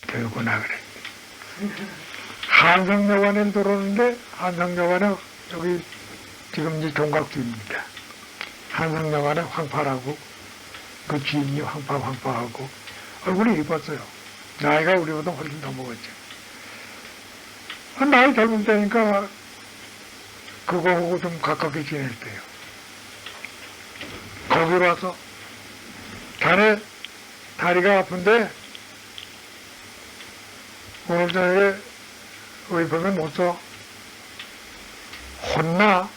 들구나 그래. 한성여관에 들어오는데 한성여관에 여기 지금 이제 종각주입니다. 한성여관에 황파라고 그 주인이 황파하고 얼굴이 이뻤어요. 나이가 우리보다 훨씬 더 먹었죠. 나이 젊을 때니까 그거하고 좀 가깝게 지낼 때요. 거기로 와서 자네 다리가 아픈데 오늘 저녁에 의병에 못 써. 혼나?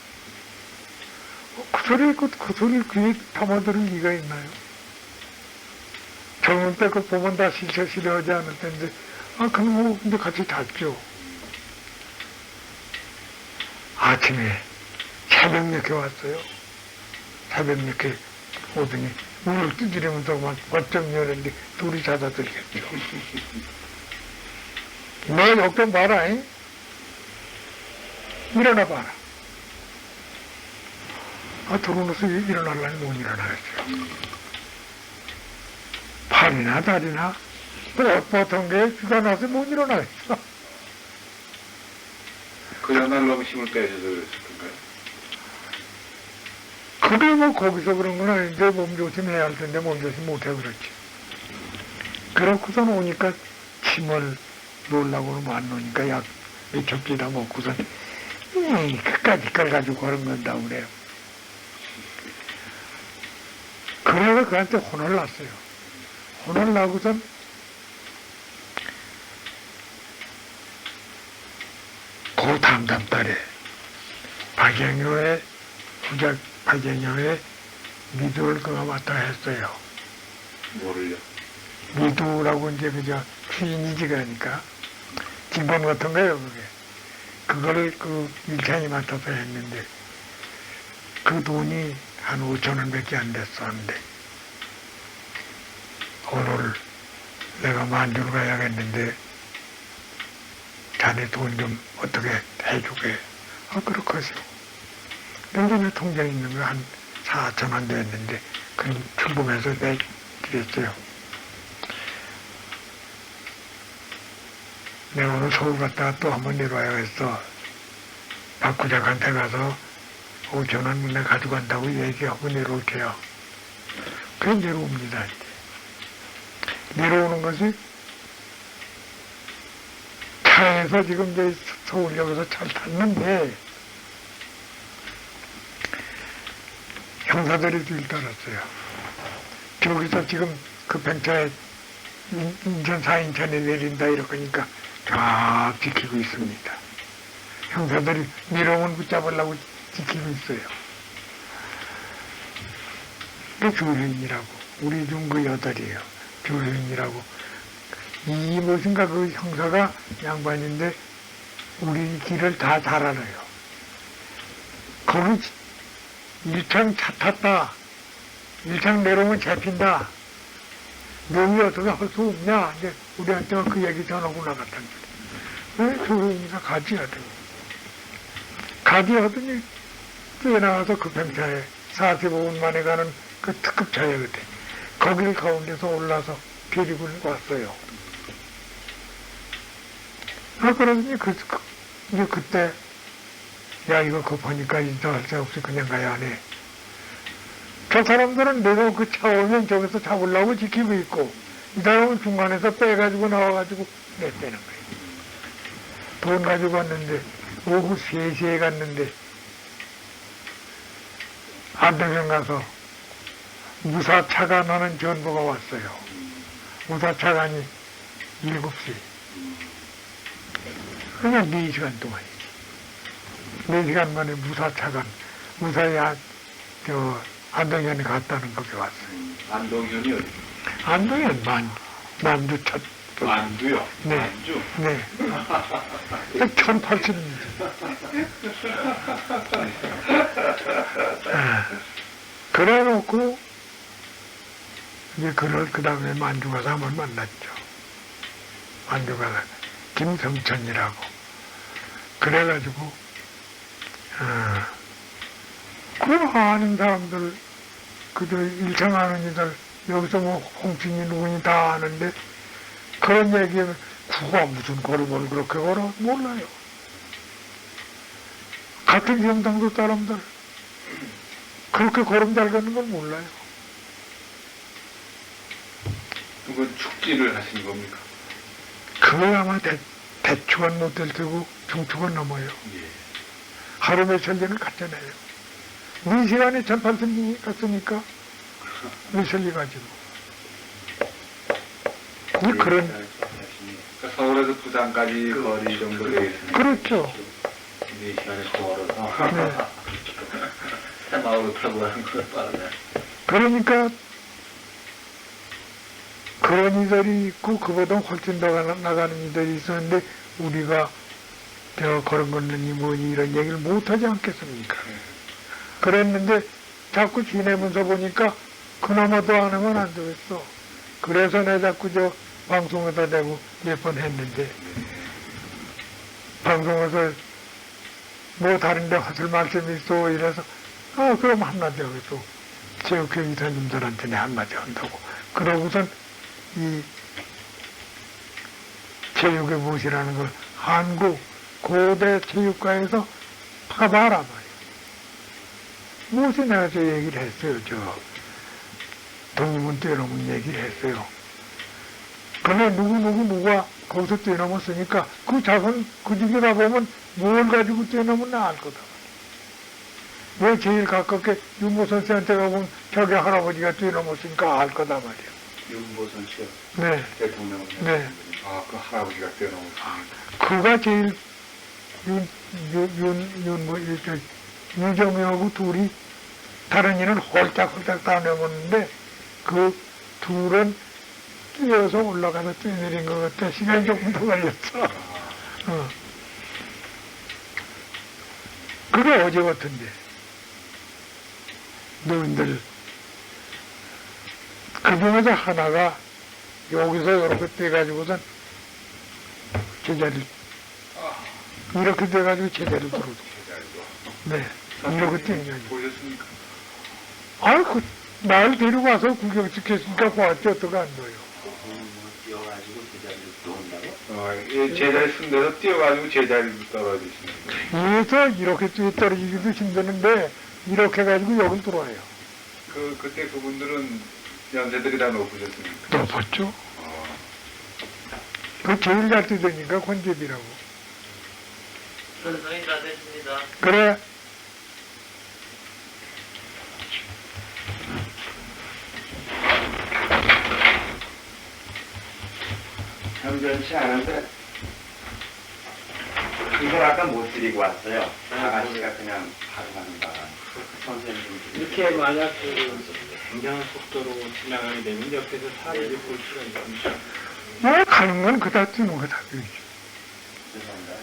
그 소리 귀에 담아들은 이가 있나요? 젊은 때 그 보면 다 싫어하지 않을 텐데, 그럼 뭐, 근데 같이 잤죠. 아침에 새벽 늦게 왔어요. 새벽 늦게 오더니 문을 두드리면서 막 어쩜 여는데 둘이 자다 들겠죠. 너 욕 좀 봐라, 잉? 일어나 봐라. 들어오면서 일어나려니 못 일어나겠어요. 팔이나 다리나, 보통 게 쥐가 나서 못 일어나겠어. 그야말로 힘을 빼셔서 그랬을 건가요? 그게 뭐 거기서 그런 건 아닌데 몸조심해야 할 텐데 몸조심 못해 그렇지. 그렇고선 오니까 침을 놓으려고는 안 놓으니까 약 접시다 먹고선 끝까지 걸 가지고 그런 건다 그래요. 그래서 그한테 혼을 났어요. 혼을 나고선 그 다음 달에 박영효의 후작 박영효의 미두를 그가 맡아 했어요. 뭐를요? 미두라고 이제 그저 추인이지 그러니까 기본 같은 거예요 그게. 그거를 그 일창이 맡아서 했는데 그 돈이 한 5,000원밖에 안 됐었는데 오늘 내가 만주를 가야겠는데 자네 돈 좀 어떻게 해주게. 그렇게 하세요. 근데 내 통장에 있는 거 한 4,000원 됐는데 그럼 출금해서 내드렸어요. 내가 오늘 서울 갔다가 또 한번 내려와야겠어. 박 구장한테 가서 5,000원 내가 가져간다고 얘기하고 내려올게요. 그래 내려옵니다. 내려오는 것이 차에서 지금 이제 서울역에서 차를 탔는데 형사들이 뒤를 따랐어요. 저기서 지금 그 벤차에 인천 4인천에 내린다 이러니까 쫙 지키고 있습니다. 형사들이 미롱을 붙잡으려고 지키고 있어요. 그 조효인이라고 우리 중 그 여덟이에요. 조효인이라고 이 무엇인가 그 형사가 양반인데 우리 길을 다 잘 알아요. 거기 일창 차 탔다. 일창 내려오면 잡힌다. 너희 어떻게 할 수 없냐? 이제 우리한테 그 얘기 전하고 나갔단 말이야. 왜 조용히가 가지 하더니. 가지 하더니 뛰어나가서 그 병차에 45분 만에 가는 그 특급차에 그때. 거길 가운데서 올라서 데리고 왔어요. 그러더니 이제 그때 야 이거 급하니까 인사할 새 없이 그냥 가야 하네. 저 사람들은 내가 그 차 오면 저기서 잡으려고 지키고 있고 이 사람은 중간에서 빼가지고 나와가지고 냈다는 거예요. 돈 가지고 왔는데 오후 3시에 갔는데 안동에 가서 무사차가 나는 전보가 왔어요. 무사차관이 7시. 그냥 4시간 동안이지. 4시간 만에 무사차관, 무사히 안동현이 갔다는 거기 왔어요. 안동현이 어디? 안동현 만주 첫. 만주요? 네. 만주? 네. 1080년. 그래 놓고, 이제 그 다음에 만주 가서 한번 만났죠. 만주 가서 김성천이라고. 그래가지고, 그 아는 사람들, 그들 일창 아는 이들, 여기서 뭐 홍춘이 누구니 다 아는데, 그런 얘기는 구가 무슨 걸음을 그렇게 걸어? 몰라요. 같은 경상도 사람들 그렇게 걸음 잘 걷는 걸 몰라요. 그건 축지를 하신 겁니까? 그걸 아마 대충은 못될 테고 중축은 넘어요. 예. 하루 며칠 전에 갔잖아요. 4시간에 1800리 갔으니까 며칠 리 가지고. 그런, 그러니까 서울에서 부산까지 거리 정도 되겠습니다. 그렇죠. 4시간에 걸어서 네. 해마으로 타고 가는 거 빠르네. 그러니까 그런 이들이 있고 그보다 훨씬 더 나가는 이들이 있었는데 우리가 저 걸음 걷느니 뭐니 이런 얘기를 못하지 않겠습니까? 그랬는데 자꾸 지내면서 보니까 그나마도 안 하면 안 되겠어. 그래서 내가 자꾸 저 방송에다 대고 몇 번 했는데 방송에서 뭐 다른 데 하실 말씀이 있어 이래서 그럼 한마디 하겠어. 체육회 이사님들한테 내 한마디 한다고. 그러고선 이 체육의 무엇이라는 걸 한국 고대 체육과에서 파봐라 말이에요. 무엇이 내가 저 얘기를 했어요. 저 독립은 뛰어넘은 얘기를 했어요. 그러나 누가 거기서 뛰어넘었으니까 그 작은 그 집에다 보면 뭘 가지고 뛰어넘었나 알 거다. 왜 제일 가깝게 윤모 선생한테 가보면 저기 할아버지가 뛰어넘었으니까 알 거다 말이에요. 윤보선 씨요. 네. 대통령을. 네. 그 할아버지가 뛰어넘었습니다. 그가 제일 유정이하고 둘이 다른 일은 홀짝홀짝 다 넘었는데 그 둘은 뛰어서 올라가서 뛰어내린 것 같아. 시간이 조금 더 걸렸어. 그게 어제 같은데. 너희들 그 중에서 하나가 여기서 이렇게 떼가지고선 제자를 이렇게 돼가지고 제자를 들어도 네 이렇게 떼가지고 보셨습니까? 날 데리고 와서 구경시켰으니까 보았지 어떡 안 넣어요. 뛰어가지고 제자리를 들어온다고? 제자리 쓴 데서 뛰어가지고 제자리로 떨어지시는 거예요. 위에서 이렇게 뛰어 떨어지기도 힘드는데 이렇게 해가지고 여기 들어와요. 그때 그분들은 연세들이 다 높으셨습니까? 높았죠. 그 제일 잘 뛰더니까 권제비라고. 선생님 다 됐습니다. 그래. 점잖지 않은데 이걸 아까 못 드리고 왔어요. 아가씨가 그냥 바로 가는 바람. 선생님 이렇게 만약 굉장한 속도로 지나가게 되면 옆에서 사례를 볼 수가 있습니다. 뭐 가는 건 그다 뛰는 거다. 죄송합니다.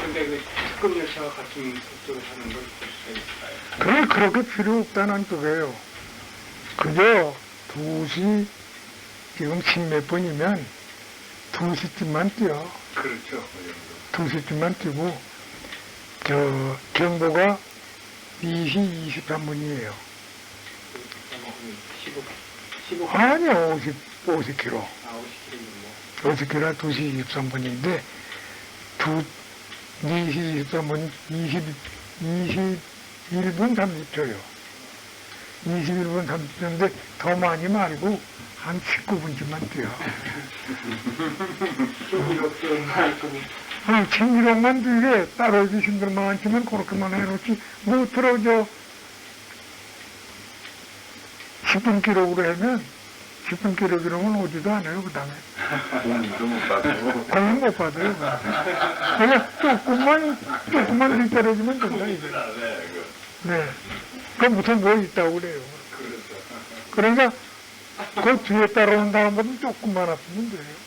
근데 그 특급 열차가 같은 속도로 가는 걸 볼 수가 있을까요? 그게 그렇게 필요 없다는 그거예요. 그저 2시 지금 10몇 분이면 2시쯤만 뛰어. 그렇죠. 그 정도. 2시쯤만 뛰고 저 경보가 2시 23분이에요. 15, 아니요 50km. 50km 50km 2시 23분인데 2시 23분 21분 30초요. 21분 30초인데 더 많이 말고 한 19분쯤만 뛰어. 챙기록만 뛰게 따라오기 힘들만 않지만 그렇게만 해놓지 못 들어줘. 10분 기록으로 하면 10분 기록이라면 오지도 않아요 그 다음에. 공도 못 받고. 공은 못 받아요. 그냥 조금만 뒤떨어지면 된다 이거. 네. 그 무슨 뭐 있다고 그래요. 그러니까 그 뒤에 따라오는 사람보다 조금만 앞으면 돼요.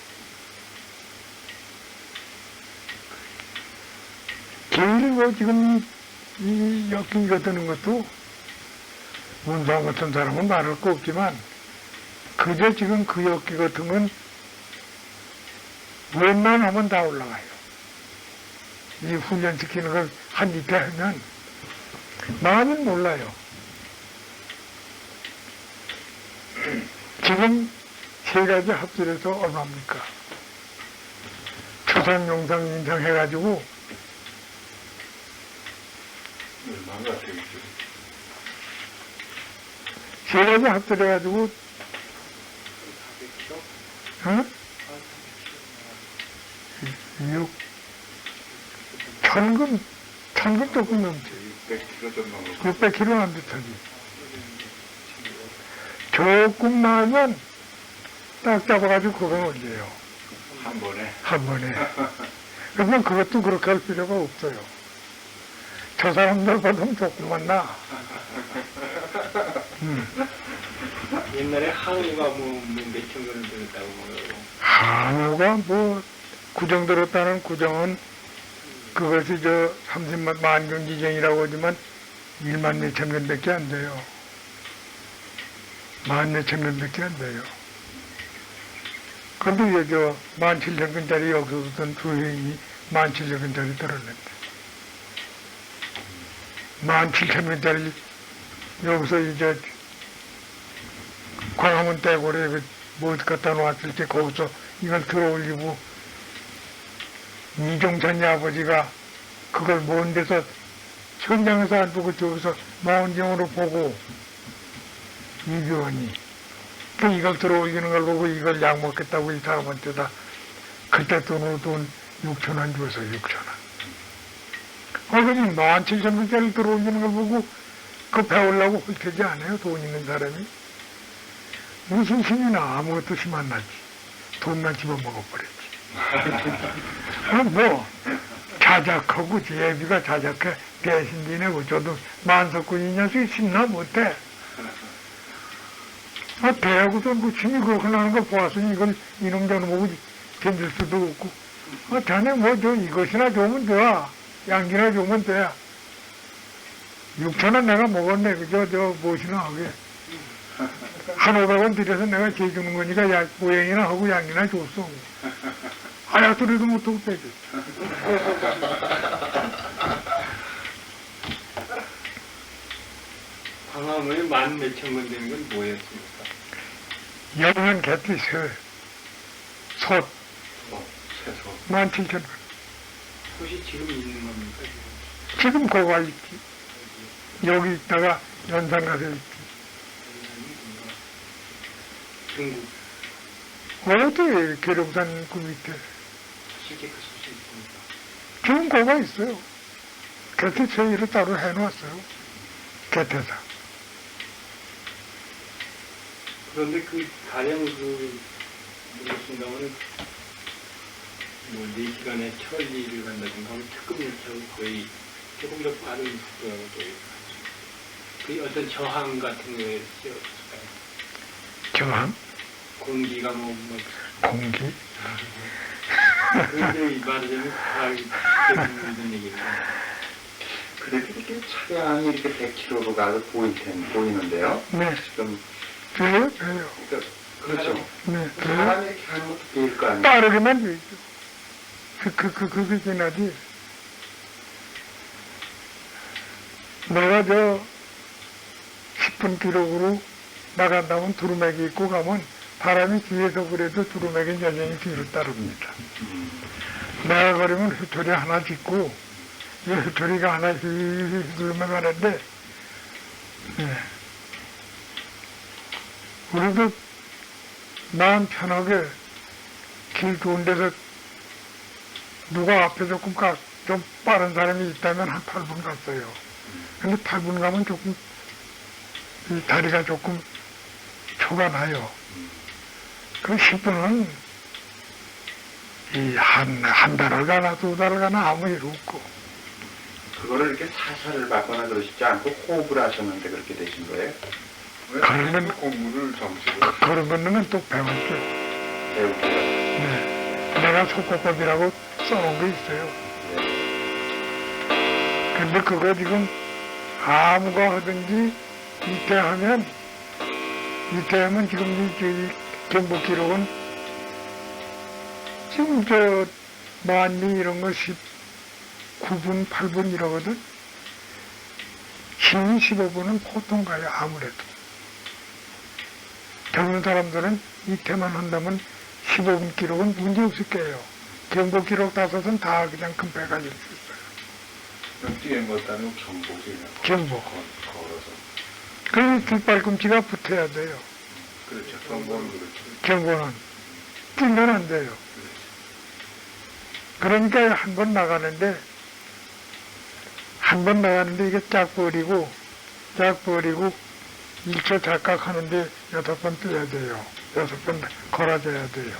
제일 뭐 지금 이 엮이가 드는 것도 문상 같은 사람은 말할 거 없지만 그저 지금 그 엮기 같은 건 웬만하면 다 올라가요. 이 훈련시키는 걸 한 이틀 하면 많이는 몰라요. 지금 세 가지 합쳐서 얼마입니까? 화상영상 인상해가지고 얼마나 같아요. 세 가지 합쳐가지고 400kg? 어? 1000금 조금 넘지. 600kg 좀 넘을 600kg는 안 비슷하지. 조금 나면 딱 잡아가지고 그걸 올려요. 한 번에. 한 번에. 그러면 그것도 그렇게 할 필요가 없어요. 저 사람들보다는 조금만 나. 옛날에 한우가 몇천 그램 들었다고 그러고. 한우가 구정 들었다는 구정은 그것이 30만 경지정이라고 하지만 1만 몇천 견밖에 안 돼요. 1만 몇천 견밖에 안 돼요. 근데 17,000견짜리 여기서 던 주인이 17,000견짜리 들었는데 17,000견짜리 여기서 광화문 떼고래 갖다 놓았을 때 거기서 이걸 들어올리고 이종찬이 아버지가 그걸 먼 데서 현장에서 안 보고 저기서 망원경으로 보고 이교원이 이걸 들어올리는 걸 보고 이걸 약 먹겠다고 이 사람한테다 그때 돈으로 돈 6,000원 줘서 6,000원. 그러니 17,000원짜리 들어올리는 걸 보고 그 배우려고 헐뜯지 않아요, 돈 있는 사람이. 무슨 힘이나 아무것도 힘 안 나지. 돈만 집어먹어버렸지. 자작하고 예비가 자작해 대신 지내고 저도 만석군 이 녀석이 신나 못해. 대하고도 무침이 그렇게 나는 걸 보았으니 이걸 이놈 저놈 보고 견딜 수도 없고 자네 이것이나 좋으면 돼. 양기나 좋으면 돼. 6,000원 내가 먹었네. 무엇이나 하게. 1,500원 들여서 내가 재주는 거니까 고양이나 하고 양이나 줬어. 소리도 못하고 빼줬어. 광화문에 10,000건 되는 건 뭐였습니까? 영양 개띠 솥 최소. 17,000원. 혹시 지금 있는 겁니까? 지금 거가 있지. 여기 있다가 연산 가서 있지. 중국 어디 계룡산 그 밑에. 실제 그 소식 있습니까? 지금 거가 있어요. 개태 체위를 따로 해놨어요. 개태사. 그런데 가령 모르신다면 4시간에 천리를 간다든가 하면 특급 열차로 거의 조금 더 빠른 속도라고 그 어떤 저항 같은 거에 쓰였을까요? 저항? 공기가 공기? 그런데 말하자면 이런 얘기입니다. 그래도 이렇게 차량이 이렇게 100km로 가서 보이는데요. 네. 지금 배요? 그러니까 그렇죠. 네, 배요? 사람이 이렇게 가는 것도 배일 거 아니에요. 빠르게만 되죠. 그게 지나지. 내가 10분 기록으로 나간다면 두루맥이 입고 가면 바람이 뒤에서 그래도 두루맥이 여전히 뒤로 따릅니다. 내가 그러면 휘토리 하나 짓고 이 휘토리가 하나 휘두르면 가는데 우리도 마음 편하게 길 좋은 데서 누가 앞에 좀 빠른 사람이 있다면 한 8분 갔어요. 근데 8분 가면 조금 이 다리가 조금 초가 나요. 그 10분은 한 달을 가나 2달을 가나 아무 일 없고. 그거를 이렇게 사살을 받거나 그러시지 않고 호흡을 하셨는데 그렇게 되신 거예요? 그러면 공부를 정식으로. 그런 거는 또 배웠죠. 배우고요. 네. 내가 속고법이라고 써놓은 게 있어요. 근데 그거 지금 아무가 하든지 이태하면 지금 이 경복 기록은 지금 만리 이런 거 19분, 8분 이러거든. 15분은 보통 가요, 아무래도. 젊은 사람들은 이태만 한다면 15분 기록은 문제 없을 거예요. 경보 기록 다섯은 다 그냥 금패가 있었어요. 그럼 뛰는 것도 아니고 경복이냐. 경보. 걸어서. 그럼 뒷발꿈치가 붙어야 돼요. 그렇죠. 경보는 그렇죠. 경보는. 뛰면 안 돼요. 그러니까 한 번 나가는데 이게 쫙 버리고 1초 작각하는데 6번 뛰어야 돼요. 6번 걸어줘야 돼요.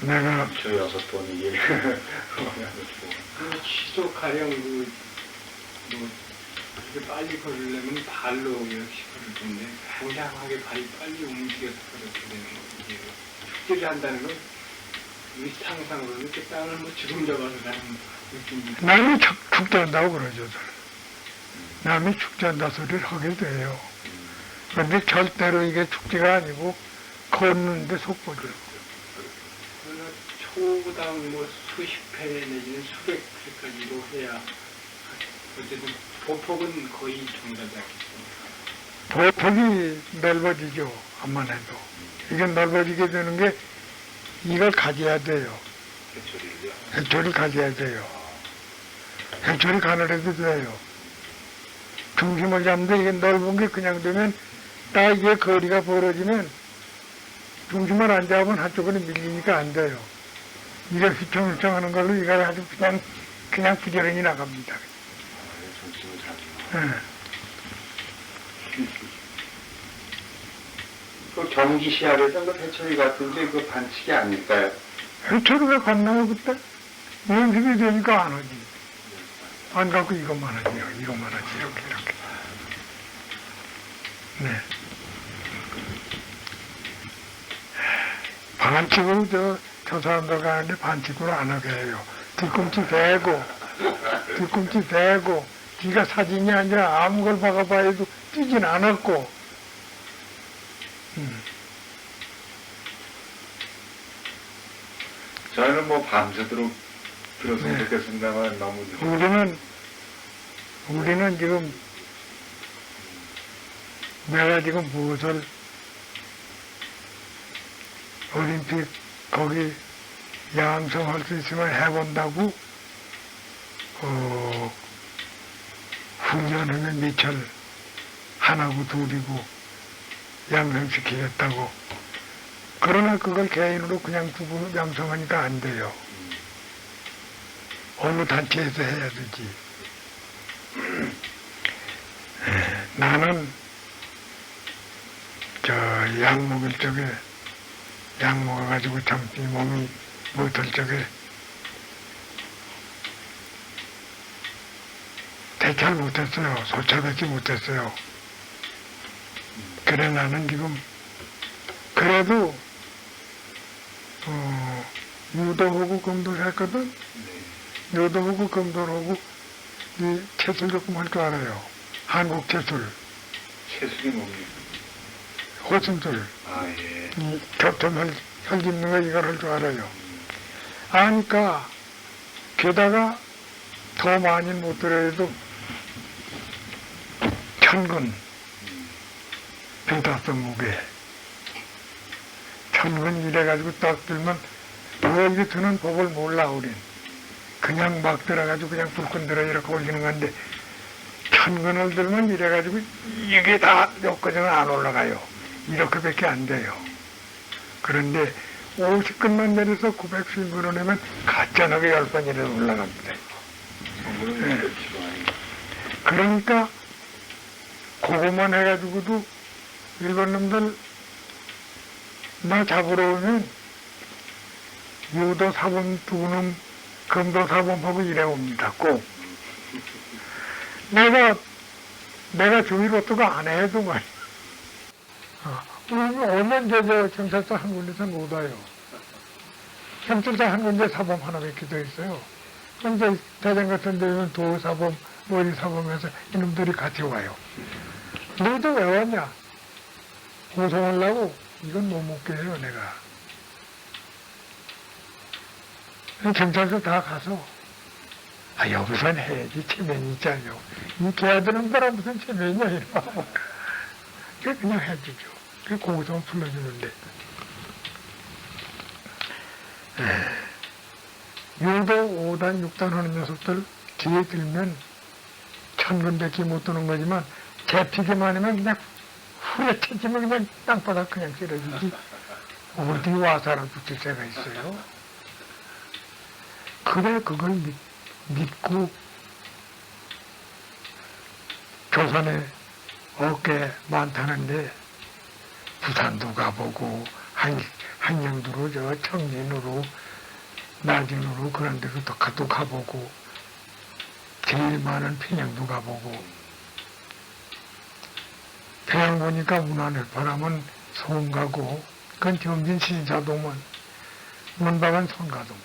내가 저 6번이 시속 가령 뭐 그렇게 빨리 걸으려면 발로 역시 걸을 텐데 굉장하게 발이 빨리 움직여서 그렇게 되는 거예요. 축제를 한다는 건 우리 상상으로는 이렇게 땅을 뭐 지금 잡아서 가는 느낌이 남이 축제한다고 그러죠. 남이 축제한다 소리를 하게 돼요. 그런데 절대로 이게 축제가 아니고 걷는데 속보죠. 그러나 초당 뭐 수십 회 내지는 수백 회까지도 해야 어쨌든 보폭은 거의 정답이겠습니다. 보폭이 넓어지죠. 암만 해도. 이게 넓어지게 되는 게 이걸 가져야 돼요. 해초리를요. 해초리 가져야 돼요. 해초리 가늘어도 돼요. 중심을 잡는데 이게 넓은 게 그냥 되면 딱 이게 거리가 벌어지면 중심을 안 잡으면 한쪽으로 밀리니까 안 돼요. 이게 휘청휘청 하는 걸로 이걸 아주 그냥 부지런히 나갑니다. 중심을 잡는. 예. 그 경기 시합에서 그 해초리 같은데 그 반칙이 아닐까요? 해초리가 갔나요 그때? 연습이 되니까 안 하지. 안 갖고 이것만 하지. 이것만 하지. 이렇게. 네. 반칙으로 저 사람들 가는데 반칙으로 안 하게 해요. 뒤꿈치 대고, 지가 사진이 아니라 아무 걸 박아봐도 뛰진 않았고, 저희는 뭐 밤새도록 들었으면 네. 좋겠습니다만 너무 우리는 지금 내가 지금 무엇을 올림픽 거기 양성할 수 있으면 해본다고 훈련하면 미철 하나고 둘이고 양성시키겠다고. 그러나 그걸 개인으로 그냥 두고 양성하니까 안 돼요. 어느 단체에서 해야 되지. 나는 약 먹을 적에 약 먹어가지고 참 이 몸이 못할 적에 대처를 못했어요. 소차뱉지 못했어요. 그래 나는 지금 그래도 유도하고 검도를 했거든. 유도하고 검도를 하고 이 채술 조금 할 줄 알아요. 한국 채술, 채술이 뭡니까? 호승술, 아 예. 이 겹쳐서 혈 짚는 거 이걸 할 줄 알아요. 아니까 게다가 더 많이 못 들어도 천근, 대다섯 무게, 천근 이래가지고 딱 들면 여기 드는 법을 몰라 우린. 그냥 막 들어가지고 그냥 불끈 들어 이렇게 올리는 건데 천근을 들면 이래가지고 이게 다 여기까지는 안 올라가요. 이렇게밖에 안 돼요. 그런데 50근만 내려서 900핀근을 내면 가짜나게 10번이라도 올라갑니다. 네. 그러니까 그것만 해가지고도 일본 놈들 나 잡으러 오면 유도 사범 두 놈, 검도 사범하고 이래 옵니다. 꼭. 내가 주의로또가 안 해도 말이야. 오면 저 경찰서 한 군데서 못 와요. 경찰서 한 군데 사범 하나밖에 더 있어요. 그런데 대전 같은 데는 도사범, 머리 사범해서 이놈들이 같이 와요. 너도 왜 왔냐? 고소하려고? 이건 못 먹게 해요, 내가. 경찰서 다 가서, 여기선 해야지, 체면이 있잖아요. 이 개들은 거랑 무슨 체면이야, 이러고. 그냥 해주죠. 거기서 불러주는데. 요도 5단, 6단 하는 녀석들 뒤에 들면 천근백기 못 드는 거지만 잡히기만 하면 그냥 후려치지면 그냥 땅바닥 그냥 쓰러지지. 어디 와사를 붙일 새가 있어요. 그래 그걸 믿고 조선에 어깨 많다는데 부산도 가보고 한양도로 저 청진으로 나진으로 그런 데도 또 가보고 제일 많은 평양도 가보고 평양 보니까 운하늘 바람은 송가고 그건 점진 신사동문 문박은 son가동문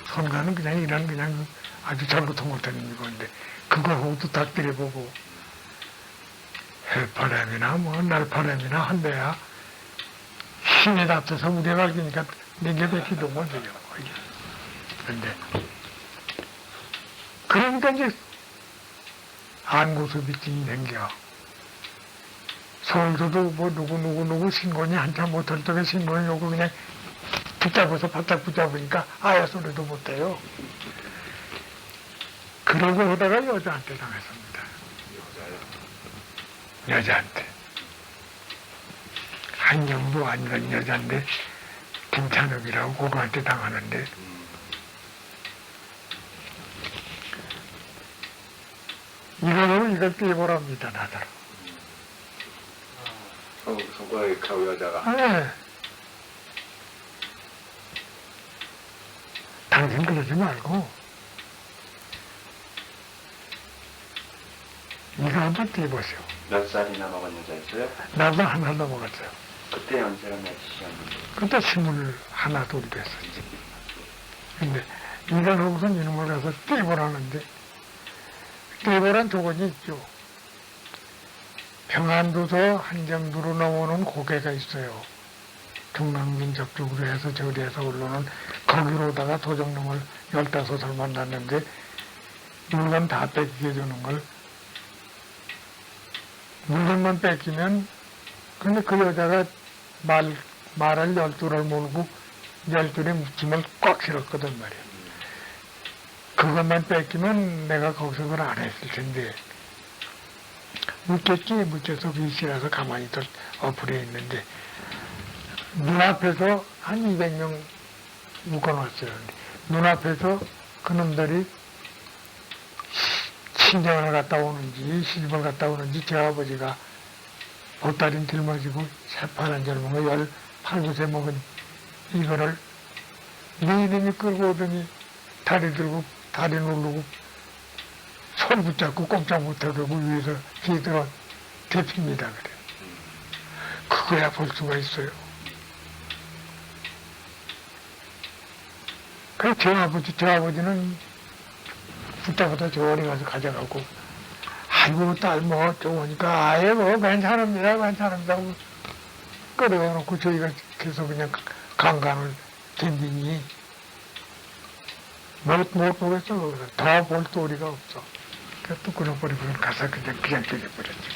son가는 그냥 아주 잘못한 못하는 건데 그거하고도 다 때려보고 해바람이나 날바람이나 한대야 힘에 답해서 우리가 그러니까 내게뱉기도 못해요. 근데 그러니까 이제 안고수 비팅이 생겨. 서울서도 뭐 누구 신곤이 한참 못할 적에 신곤이 오고 그냥 붙잡아서 바짝 붙잡으니까 아야 소리도 못해요. 그러고 하다가 여자한테 당했습니다. 여자한테. 한영도 아니던 여자인데 김찬욱이라고 그거한테 당하는데 이걸 떼보랍니다 나더러. 손가락에 가고 여자가. 네. 당신 그러지 말고 이거 한번 떼보세요. 몇 살이나 먹은 여자였어요? 나도 하나 넘어갔어요. 그때 연세가 몇이셨는데? 그때 21, 둘 됐었지. 근데 이걸 하고서 이놈을 가서 떼보라는데 떼보란 조건이 있죠. 평안도서 한정도로 나오는 고개가 있어요. 중랑군 저쪽으로 해서 저리에서 올라오는 거기로다가 도적놈을 15을 만났는데 물건 다 뺏기게 해주는 걸 물건만 뺏기면 근데 그 여자가 말을 12를 몰고 12에 묵침을 꽉 실었거든 말이야. 그것만 뺏기면 내가 거기서 그걸 안 했을 텐데 묻혀서 비실어서 가만히 또 엎으려 있는데 눈앞에서 한 200명 묶어놨어요. 눈앞에서 그놈들이 친정을 갔다 오는지 시집을 갔다 오는지 제 아버지가 보따리 들머지고 새파란 젊은 거 18, 9세 먹은 이거를 네 이름이 끌고 오더니 다리 들고 다리 누르고 손 붙잡고 꼼짝 못하고 위에서 뒤들어 대핍니다 그래. 그거야 볼 수가 있어요. 그래서 제 아버지는 붙잡아서 저리 가서 가져가고 아이고 딸 뭐 좋으니까 아예 뭐 괜찮습니다 하고 끌어놓고 저희가 계속 그냥 강간을 댕기니 못 보겠어. 더 볼 도리가 없어. 그래서 또 끊어버리고 가서 그냥 깨져버렸죠.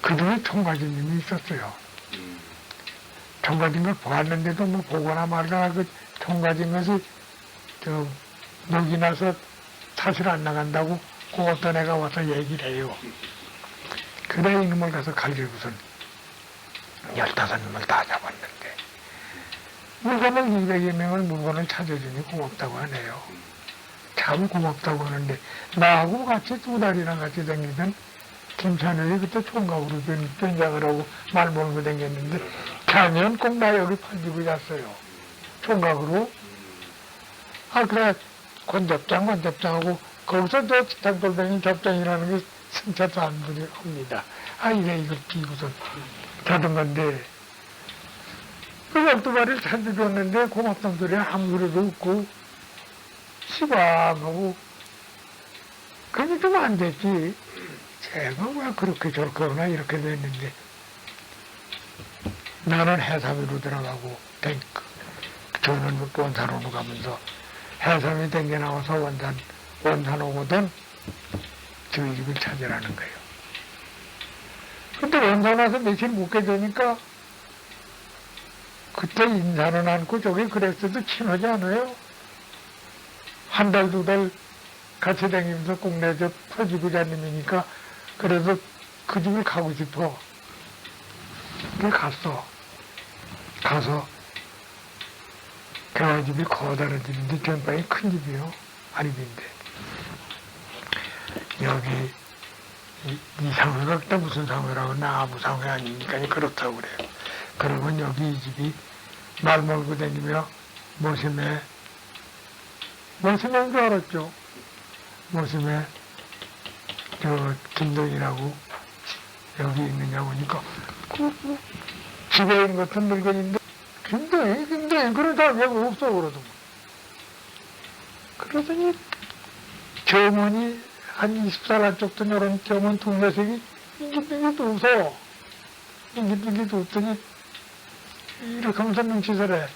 그동안 총괄님이 있었어요. 총괄인 걸 보았는데도 뭐 보거나 말거나 그 총괄인 것이 녹이 나서 탓을 안 나간다고 그 어떤 애가 와서 얘기를 해요. 그래 이놈을 가서 갈기고선 15놈을 다 잡았는데 물건을 200여 명을 물건을 찾아주니 고맙다고 하네요. 참 고맙다고 하는데 나하고 같이 2달이나 같이 다니던 김찬욱이 그때 총각으로 변장을 하고 말 몰고 다녔는데 자면 꼭 나 여기 팔지고 잤어요. 총각으로. 아 그래 권접장하고 거기서 저 단골뱅이 접장이라는 게 승차도 안 합니다. 아 이래 이걸 끼고서 자던 건데 그 12마리를 찾아줬는데 고맙다는 소리 아무 소리도 없고 시방하고 그게 좀 안 됐지. 제가 왜 그렇게 저렇게나 이렇게 됐는데 나는 해삼으로 들어가고 저는 원산으로 가면서 해삼이 댕겨 나와서 원산 오거든 저희 집을 찾으라는 거예요. 근데 원산 와서 며칠 묵게 되니까 그때 인사는 않고 저기 그랬어도 친하지 않아요. 한 달, 두 달 같이 다니면서 국내 저 터지부자님이니까 그래서 그 집을 가고 싶어. 그래 갔어. 가서 그 집이 커다란 집인데 전방이 큰 집이요. 아립인데 여기 이 상회가 그때 무슨 상회라고 나 아무 상회 아니니까 그렇다고 그래요. 그러면 여기 이 집이 말 몰고 다니며 모심에 줄 알았죠. 모심에 저 김동이라고 여기 있느냐고 하니까 그 집에 있는 것은 늙은인데 김동이 그런 사람이 없어 그러더만. 그러더니 점원이 한 20살 안쪽 된 이런 점원 두 녀석이 빙기빙기 웃어. 빙기빙기 웃더니 이렇게 하면서 눈치를 해.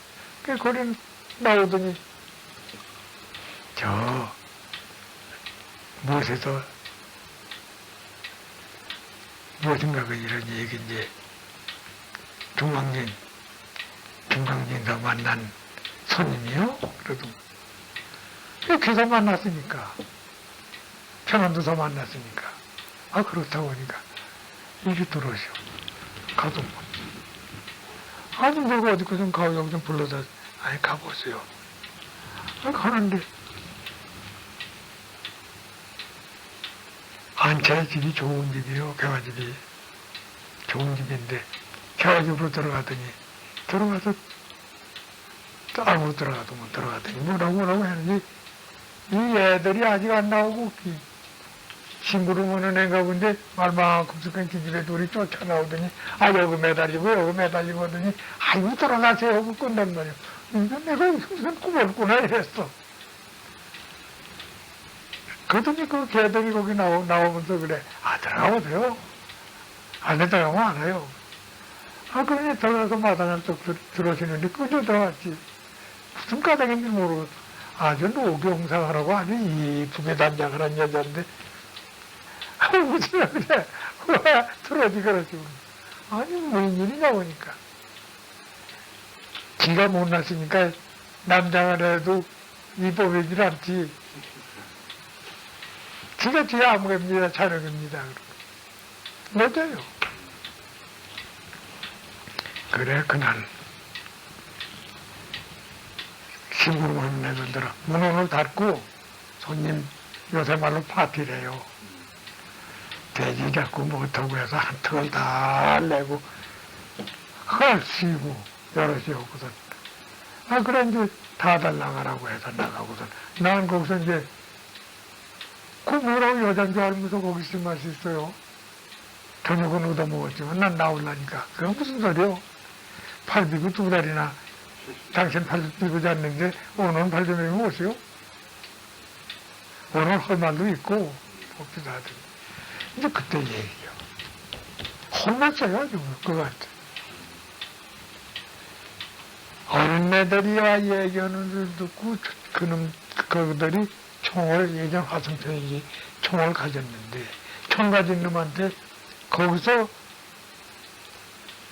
그 거리 나오더니 저 무엇에서 무엇인가 그 이런 얘기인지 중앙진에서 만난 손님이요? 그래도 이렇게서 만났으니까 평안도서 만났으니까 그렇다고 하니까 이리 들어오시오. 가도 아니 내가 어디 좀 가고 여기 좀 불러다 가보세요. 가는데 안차의 집이 좋은 집이요. 개화집이 좋은 집인데 개화집으로 들어가더니 들어가서 아무로 들어가도 못 들어가더니 뭐라고 했는지 이 애들이 아직 안 나오고 심부름하는 애가 본데 말만큼 쑥한 집에 둘이 쫓아나오더니 여기 매달리고 하더니 아이고 들어가세요 하고 끝난 말이야. 이거 내가 무슨 꿈었구나 이랬어. 그러더니 그 개들이 거기 나오면서 그래. 들어가보세요. 안에 들어가면 알아요. 그러니 들어가서 마당을 쭉 들어오시는데 그저 들어갔지. 무슨 까닭인지 모르고 아주 노경상하라고 아주 이쁘게 단장을 한 여자인데 무슨 그래. 들어오지 그러지. 아니 무슨 일이냐 보니까. 지가 못났으니까 남자가 해도 이뻐보질 않지. 지가 뒤에 아무겁니다. 자랑입니다. 맞아요. 그래 그날 심부름하는 애들들은 문을 닫고 손님 요새 말로 파티래요. 돼지 잡고 못하고 해서 한 턱을 다 내고 쉬고 여럿이 오고선 그래 이제 다들 나가라고 해서 나가고선 난 거기서 이제 그 뭐라고 여잔 줄 알면서 거기 있을 수 있어요. 저녁은 얻어먹었지만 난 나오려니까 그건 무슨 소리요. 팔 비고 두 달이나 당신 팔 비고 잤는데 오늘은 팔 좀 비고 오세요. 오늘 할 말도 있고 복지도 하더니 이제 그때 얘기요. 혼났어요 아주 그거 같아. 어린애들이와 얘기하는 줄 듣고 그들이 총을 예전 화성평이 총을 가졌는데 총 가진 놈한테 거기서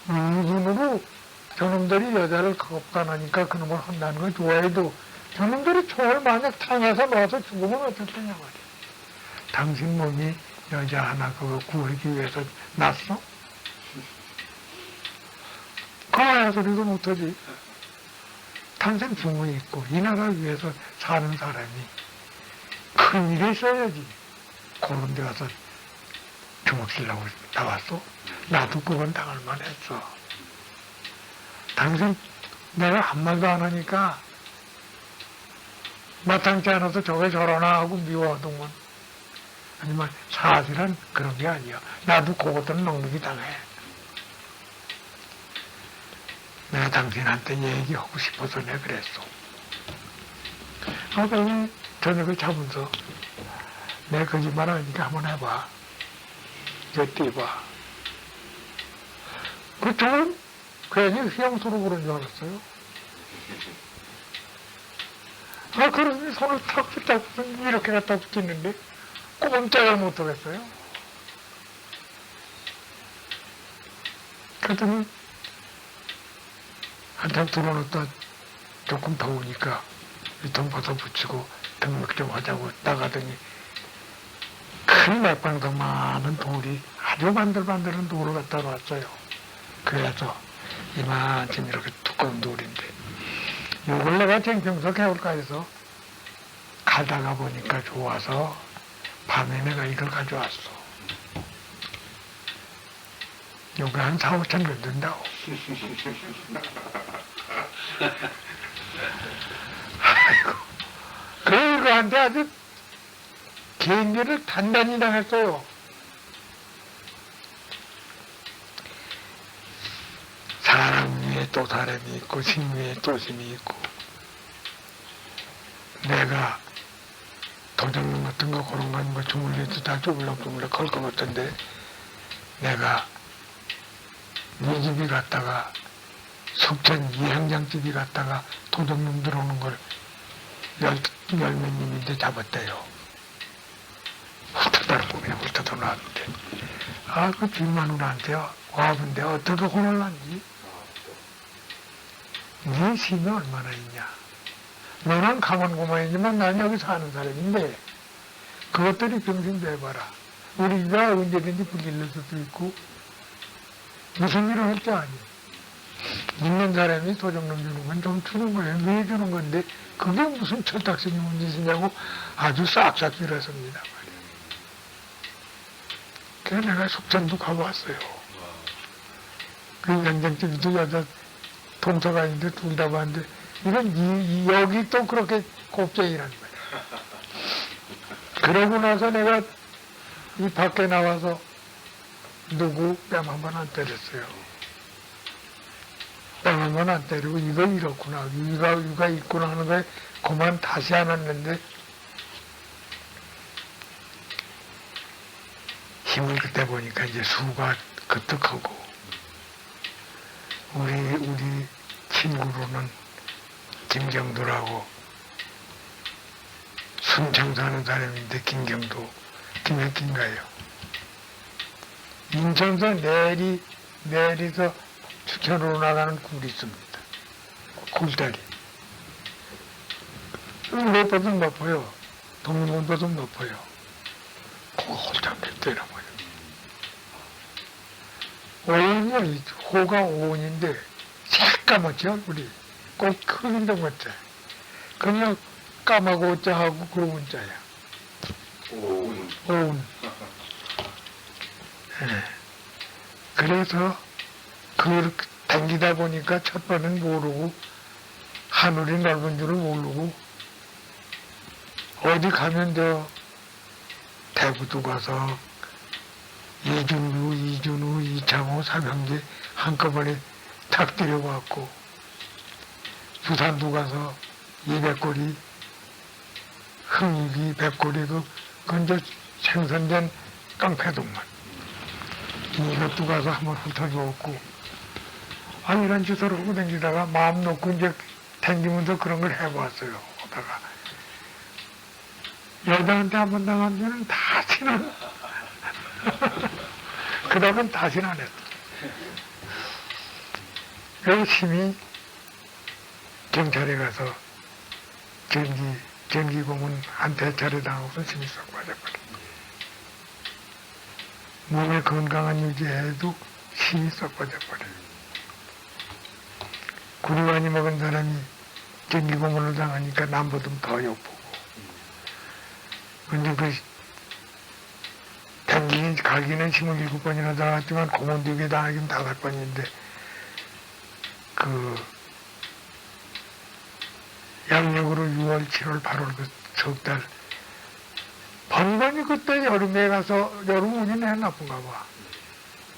물건으로 저놈들이 여자를 겁간하니까 그놈을 한다는 걸 좋아해도 저놈들이 총을 만약 탕에서 놔서 죽으면 어떻겠냐 말이야. 당신 몸이 여자 하나 그거 구하기 위해서 났어? 그만한 소리도 못하지. 평생 부모 있고 이 나라 위해서 사는 사람이 큰 일이 있어야지. 그런 데 가서 주먹질라고 나왔어? 나도 그건 당할 만했어. 당신 내가 한 말도 안 하니까 마땅치 않아서 저게 저러나 하고 미워하더만. 하지만 사실은 그런 게 아니야. 나도 그것들은 넉넉히 당해. 내가 당신한테 얘기하고 싶어서 내가 그랬어. 그러니 저녁을 자면서 내가 거짓말 하니까 한번 해봐. 이제 띄봐. 그쪽은 괜히 휘영수로 그런 줄 알았어요. 그러니 손을 탁 붙잡고 이렇게 갖다 붙이는데 꼼짝을 못하겠어요. 하여튼 한참 들어놓다 조금 더우니까 유통 벗어붙이고 등록 좀 하자고 나가더니 큰 맥방석 많은 돌이 아주 반들반들한 돌을 갖다 놨어요. 그래서 이만큼 이렇게 두꺼운 돌인데 요걸 내가 쟁평석 해올까 해서 가다가 보니까 좋아서 밤에 내가 이걸 가져왔어. 요게 한 4~5천 원 든다고. 아이고. 그래, 이거한테 아주 개인기를 단단히 당했어요. 사람 위에 또 사람이 있고, 신 위에 또 신이 있고, 내가 도적놈 같은 거 그런 건 뭐 주물러도 다 주물럭주물럭 걸 것 같던데, 내가 네 집이 갔다가 숙천 이행장집이 갔다가 도적놈 들어오는 걸 열몇 님인데 잡았대요. 훑어다 보면 훑어다 놨는데 아, 그 주인마누라한테 와본데 어떻게 혼을 났니? 네 힘이 얼마나 있냐? 너는 가만고만이지만 난 여기 사는 사람인데 그것들이 병신 내봐라. 우리가 언제든지 불길릴 수도 있고 무슨 일을 할 줄 아니? 있는 사람이 도적놈 주는 건 좀 주는 거예요. 왜 주는 건데 그게 무슨 철딱선이 문제시냐고 아주 싹싹 빌었습니다. 말이야. 그래서 내가 속전도 가보았어요. 그 양장집도 여자 동서가 있는데 둘 다 봤는데 이건 여기 또 그렇게 곱쟁이란 말이야. 그러고 나서 내가 이 밖에 나와서 누구 뺨 한 번 안 때렸어요. 뺨 한 번 안 때리고 이거 이렇구나, 유가 있구나 하는 거에 그만 다시 안 왔는데 힘을 그때 보니까 이제 수가 그득하고 우리 친구로는 김경도라고 순창 사는 사람인데 김혁기인가요? 인천서 내리서 추천으로 나가는 굴이 있습니다. 굴다리. 무엇보다 높아요. 동문보다 높아요. 그거 홀짝 때려버려. 오은이 호가 오은인데 새까맣지 얼굴이 꼭 흑인 좀 같아. 그냥 까마고 오자하고 그러고 자야. 오은. 네. 그래서 그걸 당기다 보니까 첫 번은 모르고 하늘이 넓은 줄을 모르고 어디 가면 대구도 가서 이준우, 이창호, 삼형제 한꺼번에 탁 들여왔고 부산도 가서 이백골이 흥익이 백골이 그건 저 생선된 깡패동만 이것도 가서 한번 훑어주었고 아 이런 짓을 하고 다니다가 마음 놓고 이제 다니면서 그런 걸 해봤어요. 하다가 여자한테 한 번 당하면 다시는 그 다음은 다시는 안 했어. 열심히 경찰에 가서 전기고문 한 대차례 당하고서 심히 썩 빠져버려. 몸의 건강한 유지해도 심히 썩 빠져버려. 구리 많이 먹은 사람이 전기고문을 당하니까 남보다 더 욕보고. 근데 가기는 27번이나 당했지만 고문되게 당하긴 5번인데 양력으로 6월, 7월, 8월 그 석 달 번번이 그때 여름에 가서 여름 운이 내 나쁜가 봐.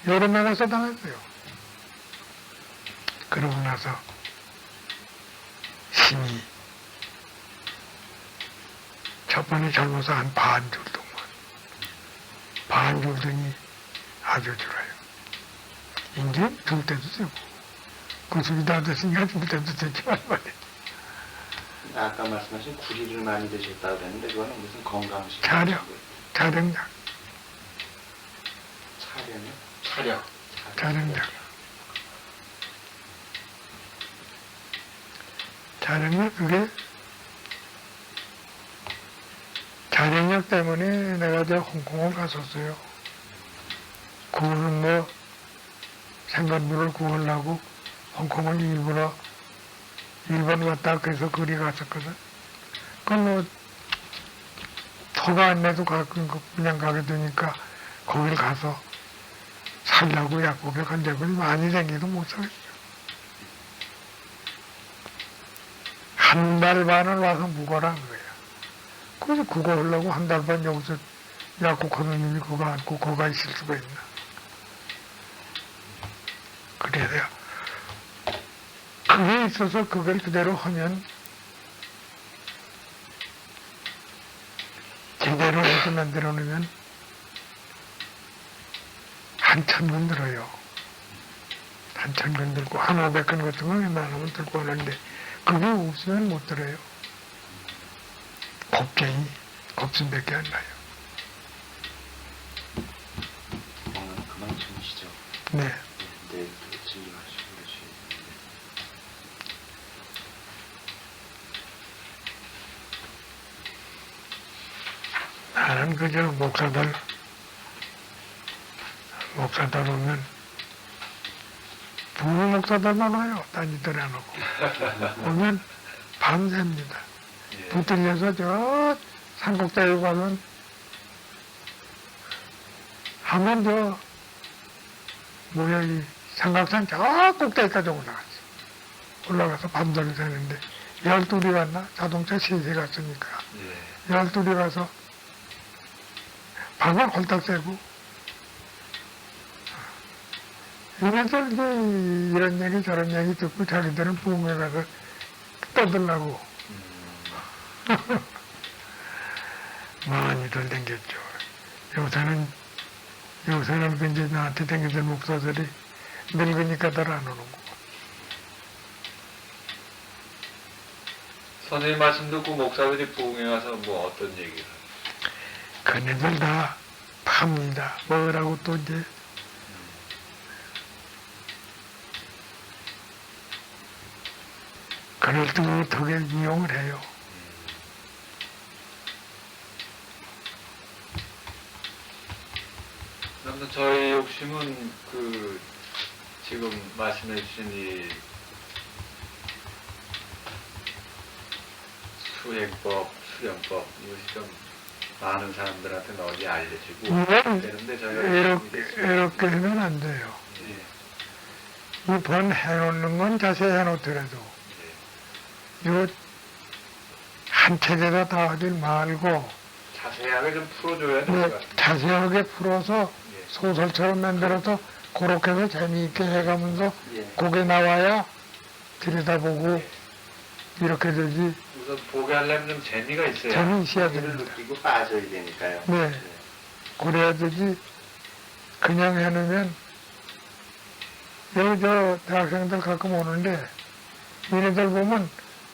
여름에 가서 당했어요. 그러고 나서 심히 첫 번에 젊어서 한 반줄 동안 반줄더니 아주 줄어요. 이제 줄 때도 되고 구슬이 다 됐으니까 줄 때도 되지만 말이야. 아까 말씀하신 구리를 많이 드셨다고 그랬는데 그거는 무슨 건강식? 차력약. 차량이요? 차력. 차량약. 자력력, 그게 자력력 때문에 내가 저 홍콩을 갔었어요. 그거는 뭐 생간부를 구하려고 홍콩을 일본 갔다 그래서 거리 갔었거든. 그건 뭐 터가 안 내도 그냥 가게 되니까 거길 가서 살려고 약국에 적은 많이 생기도 못 살았어요. 한 달 반을 와서 묵어라 그거야. 그래서 그거 하려고 한 달 반 여기서 약국하는 놈이 그거 안고 거가 있을 수가 있나. 그래야 그게 있어서 그걸 그대로 하면 제대로 해서 만들어 놓으면 한 1,000건 들어요. 한 1,000건 들고 한 500건 같은 거 웬만하면 들고 하는데 그게 없으면 못 들어요. 곱쟁이, 곱순밖에 안 나요. 오늘 그만 주무시죠. 네. 내일 또 진료하시고 그러시는데. 나는 그저 목사들 오면 부부 목사들만 와요. 딴짓들 안 오고. 오면 밤새입니다. 예. 붙들려서 저 산꼭대기 가면 한번 이 삼각산 저 꼭대기까지 올라가서 밤새를 새는데 12이 갔나? 자동차 3대 갔으니까 예. 12이 가서 밤을 홀딱 새고 이래서 이제 이런 얘기 저런 얘기 듣고 자기들은 부흥회 가서 떠들라고 많이들 댕겼죠. 요새는 그 이제 나한테 댕기던 목사들이 늙으니까 들 안 오는 거고. 선생님 말씀 듣고 목사들이 부흥회 가서 뭐 어떤 얘기를? 그네들 다 팝니다. 뭐라고 또 이제 그럴 때 어떻게 이용을 해요. 아무튼 저희 욕심은 그 지금 말씀해 주신 이 수행법, 수련법 이것이 좀 많은 사람들한테 널리 알려지고 되는데 저희가 이렇게 하면 안 돼요. 예, 이번 해놓는 건 자세히 해놓더라도 이거 한 책에다 다 하지 말고 자세하게 좀 풀어줘야 될 것 같습니다. 자세하게 풀어서 예. 소설처럼 만들어서 그렇게 해서 재미있게 해가면서 예. 그게 나와야 들여다보고 이렇게 되지. 우선 보게 하려면 좀 재미가 있어야 재미있어야 재미를 됩니다. 느끼고 빠져야 되니까요. 네. 그래야 되지. 그냥 해놓으면 여기 대학생들 가끔 오는데 얘네들 보면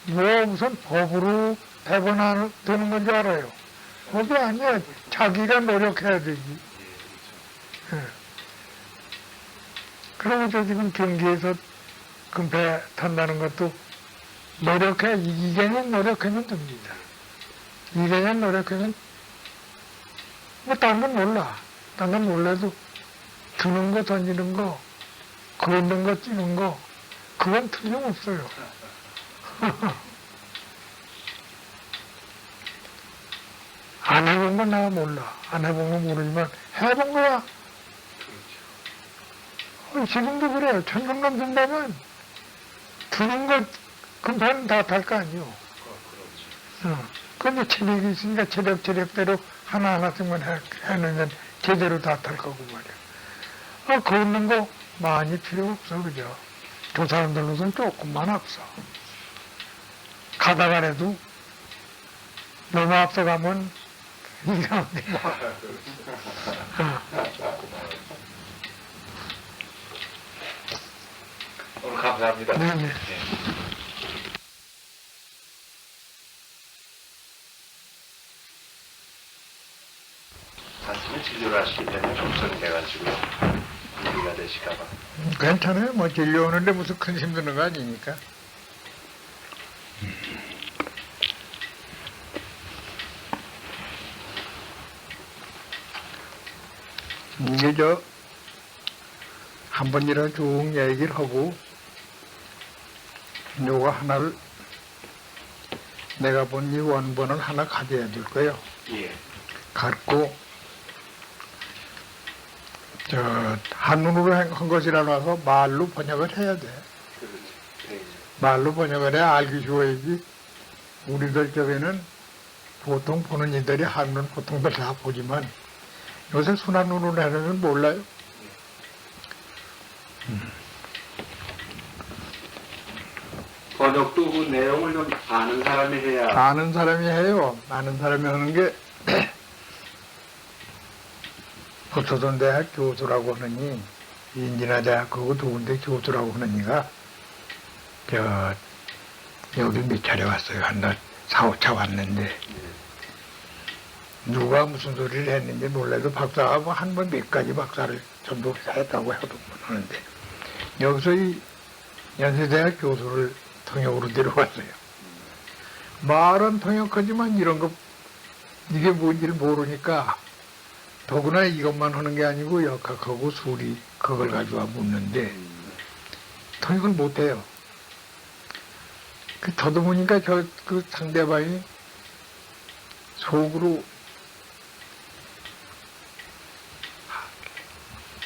뭐 우선 법으로 대본 하나 되는 건 줄 알아요. 그게 아니야. 자기가 노력해야 되지. 예. 그러고 저 지금 경기에서 금패 탄다는 것도 노력해, 이개년 노력하면 됩니다. 이개년 노력하면 뭐 딴 건 몰라. 딴 건 몰라도 주는 거 던지는 거 걷는 거 찌는 거 그건 틀림없어요. 안 해본 건 내가 몰라. 안 해본 건 모르지만 해본 거야. 지금도 그래요. 천정남 든다면 두는 것 금판은 다 탈 거 아니요. 근데 체력이 있으니까 체력대로 하나하나씩만 해놓으면 제대로 다 탈 거고 말이야. 걷는 거 많이 필요 없어, 그죠? 저 사람들로서는 조금만 앞서. 가다가라도 너무 앞서가면 이상하게 오늘 감사합니다. 네네. 예. 가슴에 진료를 하시기 때문에 걱정이 돼가지고요. 무리가 되실까봐. 괜찮아요. 뭐 진료오는데 무슨 큰 힘드는 거 아니니까. 이게 한 번이라도 쭉 얘기를 하고, 요거 하나를, 내가 본 이 원본을 하나 가져야 될 거예요. 예. 갖고, 한문으로 한 것이라서 말로 번역을 해야 돼. 네. 말로 번역을 해야 알기 쉬워야지. 우리들 쪽에는 보통 보는 이들이 한문 보통들 다 보지만 요새 순한문으로 해놓으면 몰라요. 번역도 그 내용을 좀 아는 사람이 해야. 아는 사람이 해요. 아는 사람이 하는 게 북소선대학 교수라고 하느니 인진화대학하고 두 군데 교수라고 하느니가 여기 몇 차례 왔어요. 한 4, 5차 왔는데 누가 무슨 소리를 했는지 몰라도 박사가 뭐 한 번 몇 가지 박사를 전부 했다고 해도 하는데 여기서 이 연세대학 교수를 통역으로 데려왔어요. 말은 통역하지만 이런 거 이게 뭔지를 모르니까 더구나 이것만 하는 게 아니고 역학하고 수리 그걸 가지고 묻는데 통역을 못해요. 저도 보니까 그 상대방이 속으로